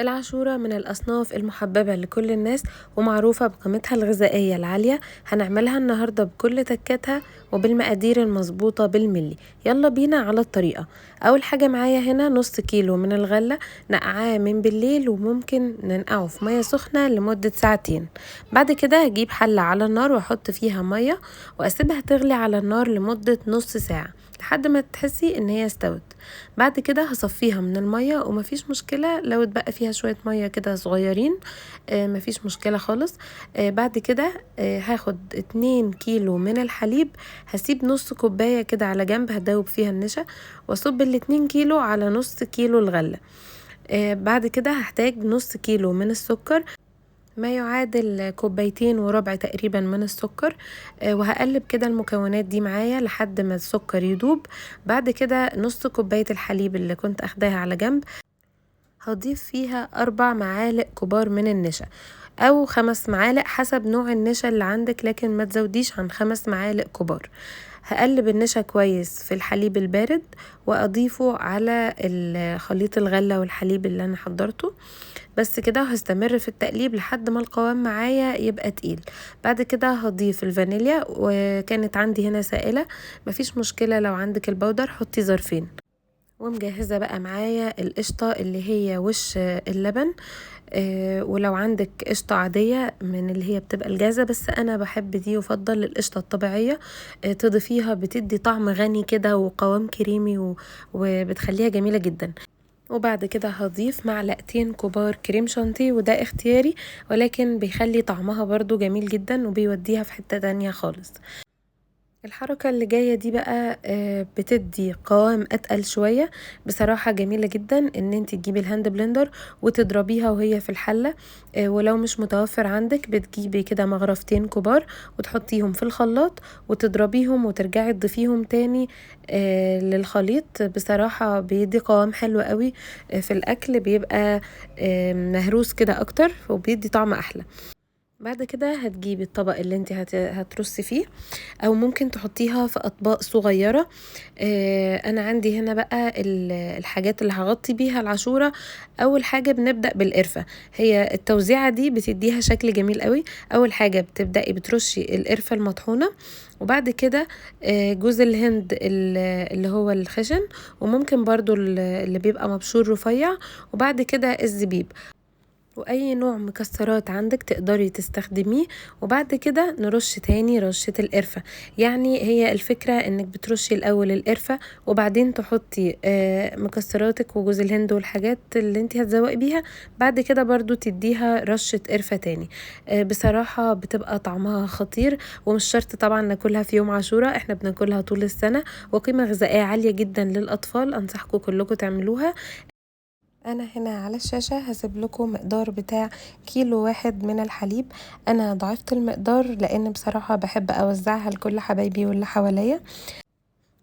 العاشورة من الأصناف المحببة لكل الناس ومعروفة بقيمتها الغذائية العالية. هنعملها النهاردة بكل تكاتها وبالمقادير المظبوطة بالملي. يلا بينا على الطريقة. أول حاجة معايا هنا نص كيلو من الغلة، نقعاه من بالليل وممكن ننقعه في مية سخنة لمدة ساعتين. بعد كده هجيب حلة على النار واحط فيها مية واسيبها تغلي على النار لمدة نص ساعة لحد ما تحسي ان هي استوت. بعد كده هصفيها من المية ومفيش مشكلة لو اتبقى فيها شوية مية كده صغيرين، مفيش مشكلة خالص. بعد كده هاخد 2 كيلو من الحليب، هسيب نص كوباية كده على جنب هدوب فيها النشا، واصب ال2 كيلو على نص كيلو الغلة. بعد كده هحتاج نص كيلو من السكر، ما يعادل كوبايتين وربع تقريبا من السكر. وهقلب كده المكونات دي معايا لحد ما السكر يدوب. بعد كده نص كوباية الحليب اللي كنت اخداها على جنب هضيف فيها 4 معالق كبار من النشا او 5 معالق حسب نوع النشا اللي عندك، لكن ما تزوديش عن 5 معالق كبار. هقلب النشا كويس في الحليب البارد واضيفه على خليط الغلة والحليب اللي انا حضرته. بس كده هستمر في التقليب لحد ما القوام معايا يبقى تقيل. بعد كده هضيف الفانيليا، وكانت عندي هنا سائلة، مفيش مشكلة لو عندك البودر حطي ظرفين. ومجهزة بقى معايا القشطة اللي هي وش اللبن. ولو عندك قشطة عادية من اللي هي بتبقى الجاهزة، بس أنا بحب دي، يفضل القشطة الطبيعية. تضيفيها بتدي طعم غني كده وقوام كريمي وبتخليها جميلة جدا. وبعد كده هضيف معلقتين كبار كريم شانتيه، وده اختياري ولكن بيخلي طعمها برضو جميل جدا وبيوديها في حتة تانية خالص. الحركة اللي جاية دي بقى بتدي قوام اتقل شوية، بصراحة جميلة جدا ان انت تجيبي الهاند بلندر وتضربيها وهي في الحلة. ولو مش متوفر عندك بتجيبي كده مغرفتين كبار وتحطيهم في الخلاط وتضربيهم وترجعي تضيفيهم تاني للخليط. بصراحة بيدي قوام حلو قوي في الاكل، بيبقى مهروس كده اكتر وبيدي طعم احلى. بعد كده هتجيبي الطبق اللي انت هترصي فيه، او ممكن تحطيها في اطباق صغيرة. انا عندي هنا بقى الحاجات اللي هغطي بيها العاشورة. اول حاجة بنبدأ بالقرفة، هي التوزيعة دي بتديها شكل جميل قوي. اول حاجة بتبدأي بترشي القرفة المطحونة، وبعد كده جوز الهند اللي هو الخشن، وممكن برضو اللي بيبقى مبشور رفيع، وبعد كده الزبيب واي نوع مكسرات عندك تقدري تستخدميه. وبعد كده نرش تاني رشة القرفة. يعني هي الفكرة انك بترشي الاول القرفة وبعدين تحطي مكسراتك وجوز الهند والحاجات اللي انت هتزوقي بيها، بعد كده برضو تديها رشة قرفة تاني. بصراحة بتبقى طعمها خطير، ومش شرط طبعا ناكلها في يوم عاشوراء، احنا بناكلها طول السنة، وقيمة غذائية عالية جدا للأطفال. أنصحكم كلكم تعملوها. انا هنا على الشاشة هسيب لكم مقدار بتاع كيلو واحد من الحليب. انا ضعفت المقدار لان بصراحة بحب اوزعها لكل حبايبي واللي حواليا.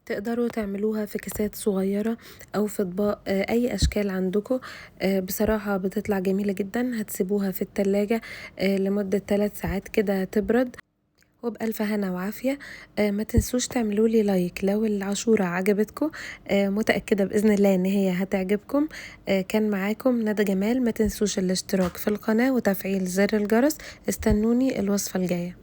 تقدروا تعملوها في كيسات صغيرة او في اطباق اي اشكال عندكم. بصراحة بتطلع جميلة جدا. هتسيبوها في التلاجة لمدة 3 ساعات كده تبرد، وبألف هنا وعافية. ما تنسوش تعملوا لي لايك لو العاشورة عجبتكم. متأكدة بإذن الله ان هي هتعجبكم. كان معاكم ندى جمال. ما تنسوش الاشتراك في القناة وتفعيل زر الجرس. استنوني الوصفة الجاية.